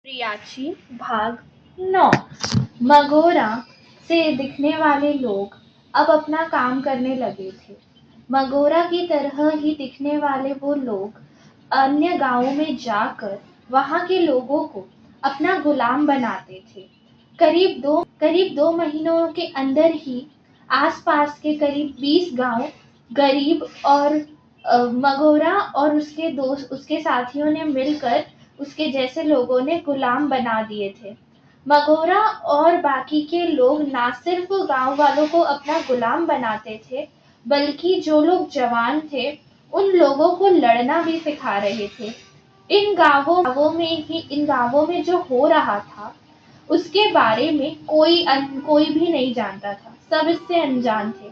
प्रियाची भाग 9। मगोरा से दिखने वाले लोग अब अपना काम करने लगे थे। मगोरा की तरह ही दिखने वाले वो लोग अन्य गांवों में जाकर वहां के लोगों को अपना गुलाम बनाते थे। करीब दो महीनों के अंदर ही आसपास के करीब 20 गांव गरीब और मगोरा और उसके साथियों ने मिलकर उसके जैसे लोगों ने गुलाम बना दिए थे। मगोरा और बाकी के लोग ना सिर्फ गांव वालों को अपना गुलाम बनाते थे, बल्कि जो लोग जवान थे उन लोगों को लड़ना भी सिखा रहे थे। इन गांवों में जो हो रहा था उसके बारे में कोई भी नहीं जानता था। सब इससे अनजान थे।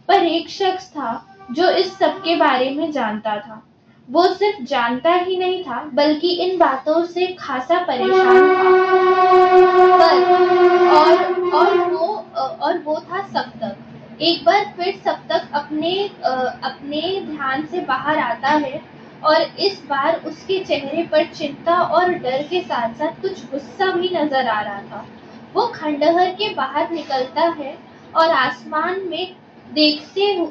पर एक शख्स था जो इस सब के बारे में जानता था। वो सिर्फ जानता ही नहीं था, बल्कि इन बातों से खासा परेशान था। और वो था सप्तक। एक बार फिर सप्तक अपने ध्यान से बाहर आता है और इस बार उसके चेहरे पर चिंता और डर के साथ साथ कुछ गुस्सा भी नजर आ रहा था। वो खंडहर के बाहर निकलता है और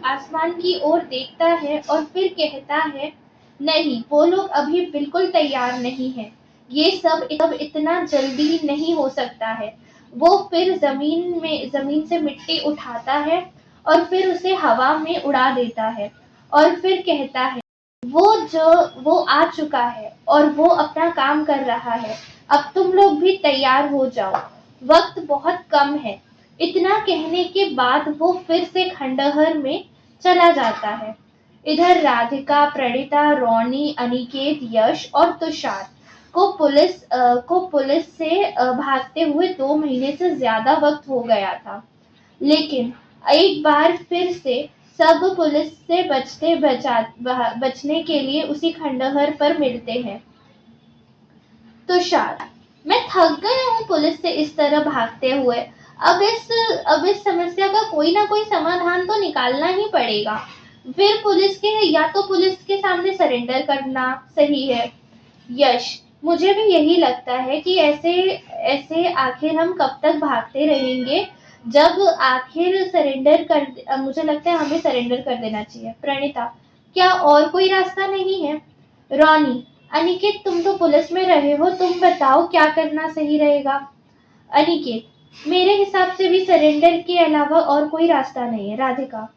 आसमान की ओर देखता है और फिर कहता है, नहीं, वो लोग अभी बिल्कुल तैयार नहीं है। ये सब इतना जल्दी नहीं हो सकता है। वो फिर जमीन से मिट्टी उठाता है और फिर उसे हवा में उड़ा देता है और फिर कहता है, वो आ चुका है और वो अपना काम कर रहा है। अब तुम लोग भी तैयार हो जाओ, वक्त बहुत कम है। इतना कहने के बाद वो फिर से खंडहर में चला जाता है। इधर राधिका, प्रणीता, रोनी, अनिकेत, यश और तुषार को पुलिस से भागते हुए 2 महीने से ज्यादा वक्त हो गया था। लेकिन एक बार फिर से सब पुलिस से बचने के लिए उसी खंडहर पर मिलते हैं। तुषार, मैं थक गया हूँ पुलिस से इस तरह भागते हुए। अब इस समस्या का कोई ना कोई समाधान तो निकालना ही पड़ेगा। फिर पुलिस के सामने सरेंडर करना सही है। यश, मुझे भी यही लगता है कि ऐसे ऐसे आखिर हम कब तक भागते रहेंगे। मुझे लगता है हमें सरेंडर कर देना चाहिए। प्रणीता, क्या और कोई रास्ता नहीं है? रोनी, अनिकेत, तुम तो पुलिस में रहे हो, तुम बताओ क्या करना सही रहेगा? अनिकेत, मेरे हिसाब से भी सरेंडर के अलावा और कोई रास्ता नहीं है। राधिका,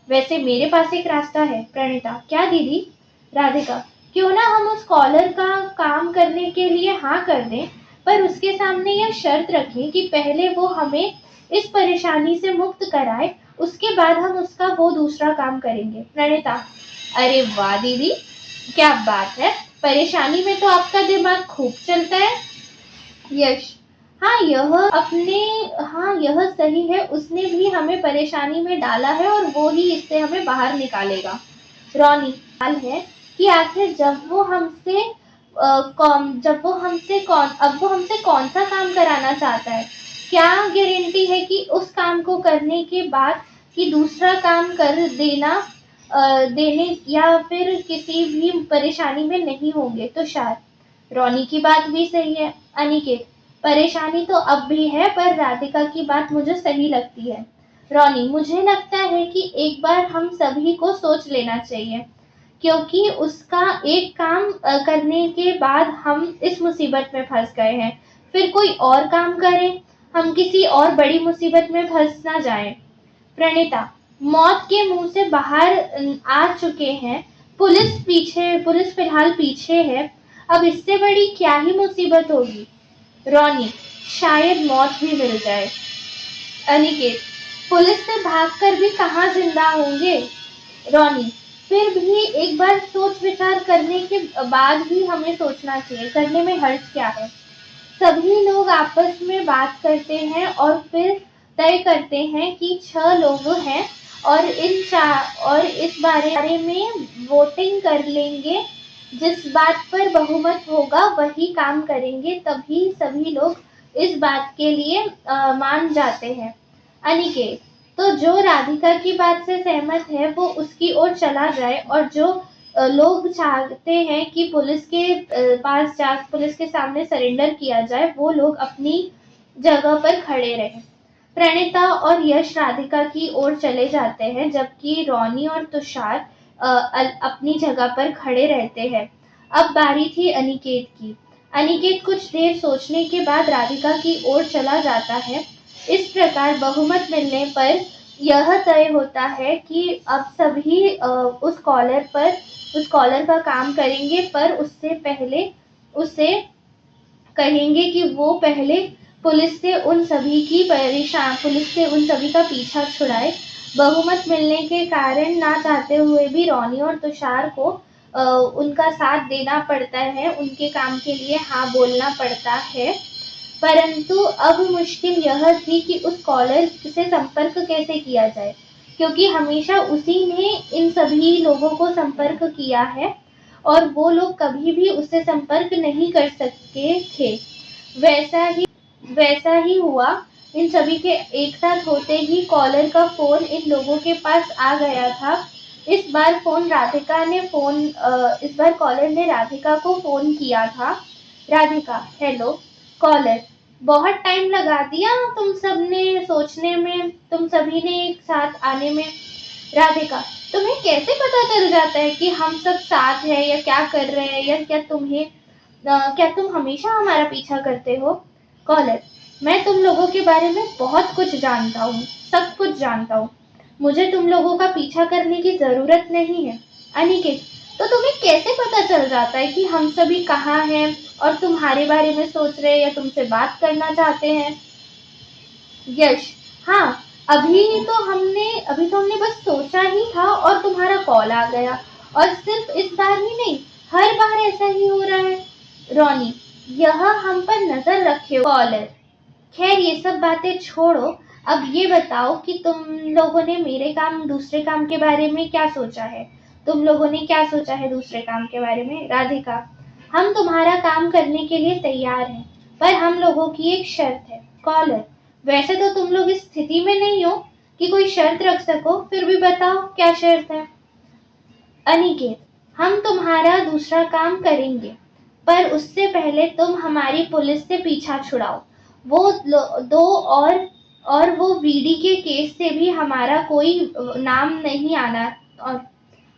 वैसे मेरे पास एक रास्ता है। प्रणीता, क्या दीदी? राधिका, क्यों ना हम उस कॉलर का काम करने के लिए हाँ कर दें, पर उसके सामने यह शर्त रखें कि पहले वो हमें इस परेशानी से मुक्त कराए, उसके बाद हम उसका वो दूसरा काम करेंगे। प्रणीता, अरे वाह दीदी, क्या बात है, परेशानी में तो आपका दिमाग खूब चलता है। यश, हाँ यह सही है, उसने भी हमें परेशानी में डाला है और वो ही इससे हमें बाहर निकालेगा। रोनी, सवाल है कि आखिर अब वो हमसे कौन सा काम कराना चाहता है? क्या गारंटी है कि उस काम को करने के बाद कि दूसरा काम कर देने या फिर किसी भी परेशानी में नहीं होंगे? तो शायद रोनी की बात भी सही है। अनिकेत, परेशानी तो अब भी है, पर राधिका की बात मुझे सही लगती है। रोनी, मुझे लगता है कि एक बार हम सभी को सोच लेना चाहिए, क्योंकि उसका एक काम करने के बाद हम इस मुसीबत में फंस गए हैं। फिर कोई और काम करें, हम किसी और बड़ी मुसीबत में फंस ना जाएं। प्रणीता, मौत के मुंह से बाहर आ चुके हैं। पुलिस फिलहाल पीछे है। अब इससे बड़ी क्या ही मुसीबत होगी? रोनी, शायद मौत भी मिल जाए। अनिकेत, पुलिस से भागकर भी कहाँ जिंदा होंगे? रोनी, फिर भी एक बार सोच विचार करने के बाद भी हमें सोचना चाहिए, करने में हर्ज क्या है? सभी लोग आपस में बात करते हैं और फिर तय करते हैं कि 6 लोग हैं और इस बारे में वोटिंग कर लेंगे। जिस बात पर बहुमत होगा वही काम करेंगे, तभी सभी लोग इस बात के लिए मान जाते हैं। अनिकेत, तो जो राधिका की बात से सहमत है वो उसकी ओर चला जाए, और जो लोग चाहते हैं कि पुलिस के सामने सरेंडर किया जाए, वो लोग अपनी जगह पर खड़े रहें। प्रणीता और यश राधिका की ओर चले जाते हैं, जबकि रोनी और तुषार अपनी जगह पर खड़े रहते हैं। अब बारी थी अनिकेत की। अनिकेत कुछ देर सोचने के बाद राधिका की ओर चला जाता है। इस प्रकार बहुमत मिलने पर यह तय होता है कि अब सभी उस कॉलर का काम करेंगे, पर उससे पहले उसे कहेंगे कि वो पहले पुलिस से उन सभी का पीछा छुड़ाए। बहुमत मिलने के कारण ना चाहते हुए भी रोनी और तुषार को उनका साथ देना पड़ता है, उनके काम के लिए हाँ बोलना पड़ता है। परंतु अब मुश्किल यह थी कि उस कॉलर से संपर्क कैसे किया जाए, क्योंकि हमेशा उसी ने इन सभी लोगों को संपर्क किया है और वो लोग कभी भी उससे संपर्क नहीं कर सके थे। वैसा ही हुआ। इन सभी के एक साथ होते ही कॉलर का फोन इन लोगों के पास आ गया था। इस बार कॉलर ने राधिका को फोन किया था। राधिका, हेलो। कॉलर, बहुत टाइम लगा दिया तुम सभी ने एक साथ आने में। राधिका, तुम्हें कैसे पता चल जाता है कि हम सब साथ हैं या क्या कर रहे हैं, या क्या तुम हमेशा हमारा पीछा करते हो? कॉलर, मैं तुम लोगों के बारे में बहुत कुछ जानता हूँ, सब कुछ जानता हूँ। मुझे तुम लोगों का पीछा करने की जरूरत नहीं है। अनिकेत, तो तुम्हें कैसे पता चल जाता है कि हम सभी कहाँ हैं और तुम्हारे बारे में सोच रहे हैं या तुमसे बात करना चाहते हैं? यश, हाँ, अभी तो हमने बस सोचा ही था और तुम्हारा कॉल आ गया, और सिर्फ इस बार ही नहीं, हर बार ऐसा ही हो रहा है। रोनी, यह हम पर नजर रखे हो। कॉलर, खैर ये सब बातें छोड़ो, अब ये बताओ कि तुम लोगों ने दूसरे काम के बारे में क्या सोचा है? तुम लोगों ने क्या सोचा है दूसरे काम के बारे में? राधिका, हम तुम्हारा काम करने के लिए तैयार हैं, पर हम लोगों की एक शर्त है। कॉलर, वैसे तो तुम लोग इस स्थिति में नहीं हो कि कोई शर्त रख सको, फिर भी बताओ क्या शर्त है? अनिकेत, हम तुम्हारा दूसरा काम करेंगे, पर उससे पहले तुम हमारी पुलिस से पीछा छुड़ाओ। और वो वीडी के केस से भी हमारा कोई नाम नहीं आना। और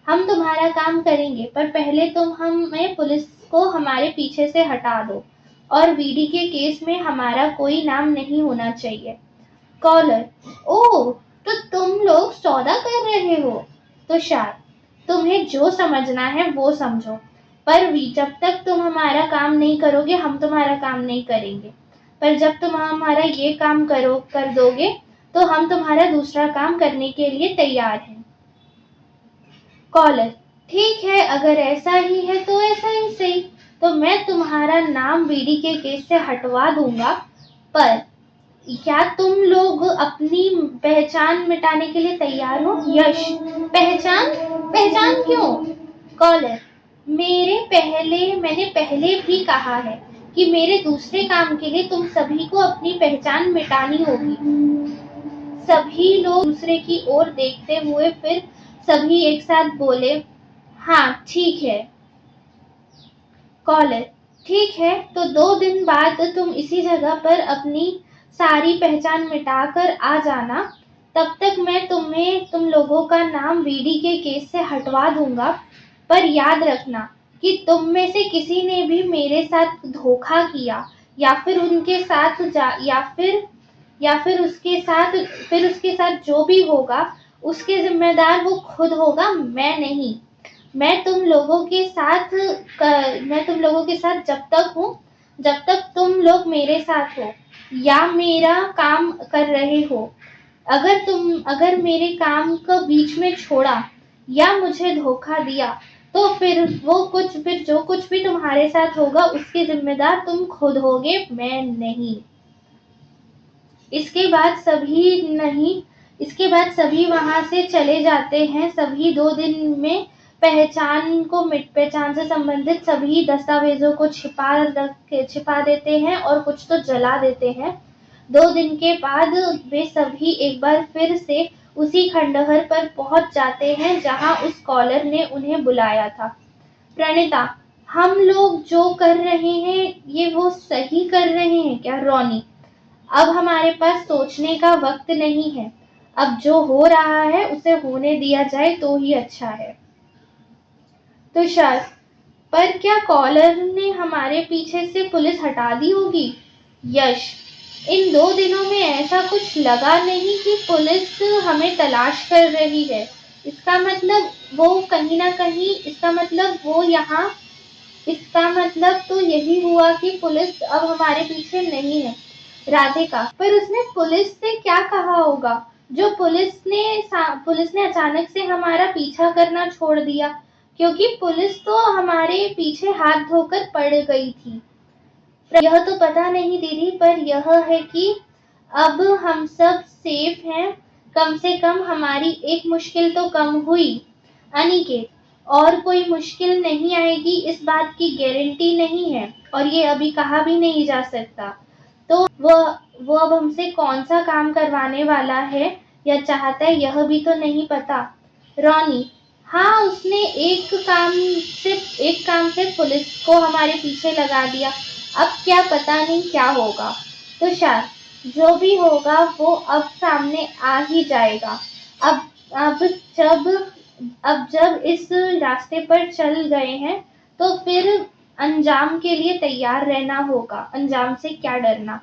हम तुम्हारा काम करेंगे, पर पहले तुम हमें पुलिस को हमारे पीछे से हटा दो, और वीडी के केस में हमारा कोई नाम नहीं होना चाहिए। कॉलर, ओह, तो तुम लोग सौदा कर रहे हो? तुषार, तुम्हें जो समझना है वो समझो, पर जब तक तुम हमारा काम नहीं करोगे हम तुम्हारा काम नहीं करेंगे, पर जब तुम हमारा ये काम कर दोगे तो हम तुम्हारा दूसरा काम करने के लिए तैयार हैं। कॉलर, ठीक है, अगर ऐसा ही है तो ऐसा ही सही, तो मैं तुम्हारा नाम बीडी के केस से हटवा दूंगा, पर क्या तुम लोग अपनी पहचान मिटाने के लिए तैयार हो? यश, पहचान? पहचान क्यों? कॉलर, मैंने पहले भी कहा है कि मेरे दूसरे काम के लिए तुम सभी को अपनी पहचान मिटानी होगी। सभी लोग दूसरे की ओर देखते हुए फिर सभी एक साथ बोले, हाँ ठीक है। कॉलर, ठीक है, तो 2 दिन बाद तुम इसी जगह पर अपनी सारी पहचान मिटाकर आ जाना। तब तक मैं तुम लोगों का नाम वीडी के केस से हटवा दूंगा, पर याद रखना कि तुम में से किसी ने भी मेरे साथ धोखा किया या फिर उसके साथ जो भी होगा उसके जिम्मेदार वो खुद होगा, मैं नहीं। मैं तुम लोगों के साथ जब तक हूँ, जब तक तुम लोग मेरे साथ हो या मेरा काम कर रहे हो। अगर मेरे काम को बीच में छोड़ा या मुझे धोखा दिया, तो फिर जो कुछ भी तुम्हारे साथ होगा उसके जिम्मेदार तुम खुद होगे, मैं नहीं। इसके बाद सभी वहां से चले जाते हैं। सभी 2 दिन में पहचान से संबंधित सभी दस्तावेजों को छिपा देते हैं और कुछ तो जला देते हैं। 2 दिन के बाद वे सभी एक बार फिर से उसी खंडहर पर पहुंच जाते हैं जहां उस स्कॉलर ने उन्हें बुलाया था। प्रणीता, हम लोग जो कर रहे हैं ये वो सही कर रहे हैं क्या? रॉनी, अब हमारे पास सोचने का वक्त नहीं है। अब जो हो रहा है उसे होने दिया जाए तो ही अच्छा है। तुषार, पर क्या कॉलर ने हमारे पीछे से पुलिस हटा दी होगी? यश, इन 2 दिनों में ऐसा कुछ लगा नहीं कि पुलिस हमें तलाश कर रही है। इसका मतलब वो कहीं ना कहीं, इसका मतलब वो यहाँ, इसका मतलब तो यही हुआ कि पुलिस अब हमारे पीछे नहीं है। राधिका, पर उसने पुलिस से क्या कहा होगा जो पुलिस ने अचानक से हमारा पीछा करना छोड़ दिया, क्योंकि पुलिस तो हमारे पीछे हाथ धोकर पड़ गई थी। यह तो पता नहीं दीदी, पर यह है कि अब हम सब सेफ हैं। कम से कम हमारी एक मुश्किल तो कम हुई। अनिकेत, और कोई मुश्किल नहीं आएगी इस बात की गारंटी नहीं है, और ये अभी कहा भी नहीं जा सकता। तो वो अब हमसे कौन सा काम करवाने वाला है या चाहता है यह भी तो नहीं पता। रॉनी, हाँ, उसने एक काम से पुलिस को हमारे पीछे लगा दिया। अब क्या पता नहीं क्या होगा। तुषार, जो भी होगा वो अब सामने आ ही जाएगा। अब अब जब अब जब इस रास्ते पर चल गए हैं तो फिर अंजाम के लिए तैयार रहना होगा। अंजाम से क्या डरना।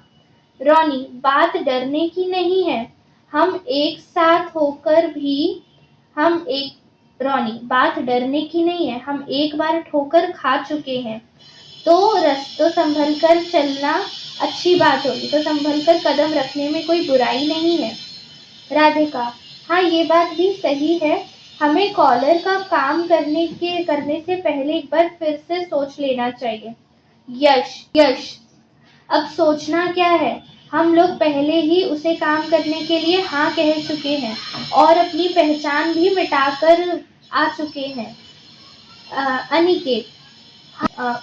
रॉनी, बात डरने की नहीं है, हम एक साथ होकर भी हम एक रॉनी, बात डरने की नहीं है, हम एक बार ठोकर खा चुके हैं, तो संभल कर चलना अच्छी बात होगी, तो संभल कर कदम रखने में कोई बुराई नहीं है। राधिका, हाँ, ये बात भी सही है। हमें कॉलर का काम करने से पहले एक बार फिर से सोच लेना चाहिए। यश, अब सोचना क्या है, हम लोग पहले ही उसे काम करने के लिए हाँ कह चुके हैं और अपनी पहचान भी मिटाकर आ चुके हैं। अनिकेत,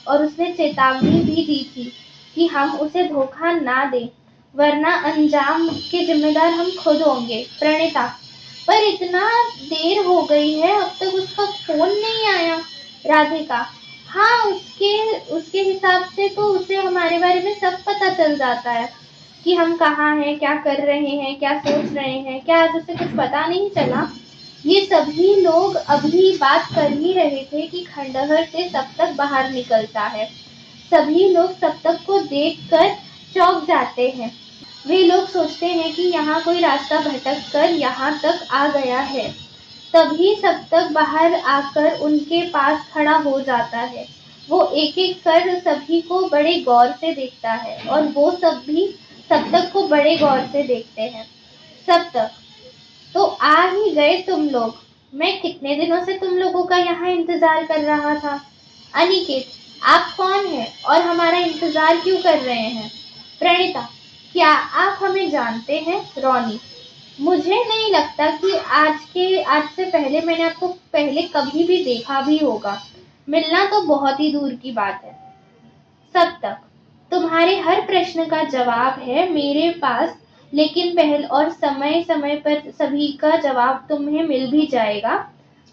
और उसने चेतावनी भी दी थी कि हम उसे धोखा ना दें, वरना अंजाम के जिम्मेदार हम खुद होंगे। प्रणीता, पर इतना देर हो गई है, अब तक उसका फोन नहीं आया। राधिका, हाँ, उसके हिसाब से तो उसे हमारे बारे में सब पता चल जाता है कि हम कहाँ हैं, क्या कर रहे हैं, क्या सोच रहे हैं। क्या आज उसे कुछ पता नहीं चला? ये सभी लोग अभी बात कर ही रहे थे कि खंडहर से सप्तक बाहर निकलता है। सभी लोग सप्तक को देखकर चौंक जाते हैं। वे लोग सोचते हैं कि यहाँ कोई रास्ता भटक कर यहाँ तक आ गया है। तभी सप्तक बाहर आकर उनके पास खड़ा हो जाता है। वो एक एक कर सभी को बड़े गौर से देखता है और वो सब भी सप्तक को बड़े गौर से देखते हैं। सप्तक, तो आ ही गए तुम लोग। मैं कितने दिनों से तुम लोगों का यहाँ इंतजार कर रहा था। अनिकेत, आप कौन हैं और हमारा इंतजार क्यों कर रहे हैं? प्रणीता, क्या आप हमें जानते हैं? रॉनी, मुझे नहीं लगता कि आज से पहले मैंने आपको पहले कभी भी देखा भी होगा। मिलना तो बहुत ही दूर की बात है। सब तक तुम्हारे हर प्रश्न का जवाब है मेरे पास, लेकिन पहल और समय समय पर सभी का जवाब तुम्हें मिल भी जाएगा।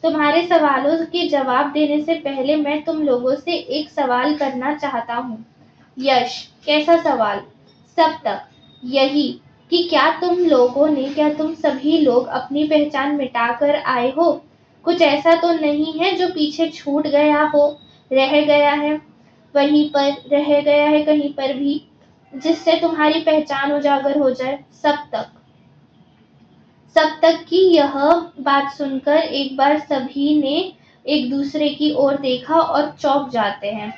तुम्हारे सवालों के जवाब देने से पहले मैं तुम लोगों से एक सवाल करना चाहता हूँ। यश, कैसा सवाल? सब तक, यही कि क्या तुम सभी लोग अपनी पहचान मिटाकर आए हो? कुछ ऐसा तो नहीं है जो पीछे छूट गया हो, रह गया है वहीं पर, रह गया है कहीं पर भी, जिससे तुम्हारी पहचान उजागर हो जाए? सब तक की यह बात सुनकर एक बार सभी ने एक दूसरे की ओर देखा और चौंक जाते हैं।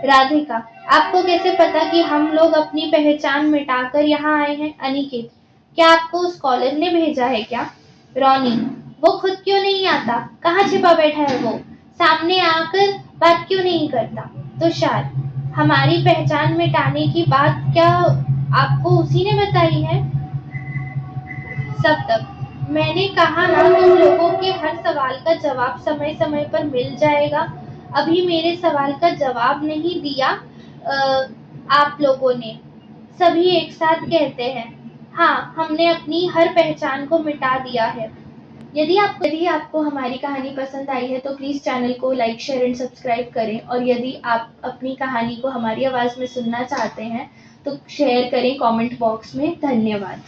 राधिका, आपको कैसे पता कि हम लोग अपनी पहचान मिटाकर यहाँ आए हैं? अनिकेत, क्या आपको उस कॉलर ने भेजा है क्या? रॉनी, वो खुद क्यों नहीं आता? कहाँ छिपा बैठा है वो? सामने आकर बात क्यों नहीं करता? तुषार, हमारी पहचान मिटाने की बात क्या आपको उसी ने बताई है? सब तक, मैंने कहा ना, तुम लोगों के हर सवाल का जवाब समय समय पर मिल जाएगा। अभी मेरे सवाल का जवाब नहीं दिया आप लोगों ने। सभी एक साथ कहते हैं, हाँ, हमने अपनी हर पहचान को मिटा दिया है। यदि आपको हमारी कहानी पसंद आई है तो प्लीज़ चैनल को लाइक, शेयर एंड सब्सक्राइब करें, और यदि आप अपनी कहानी को हमारी आवाज़ में सुनना चाहते हैं तो शेयर करें कमेंट बॉक्स में। धन्यवाद।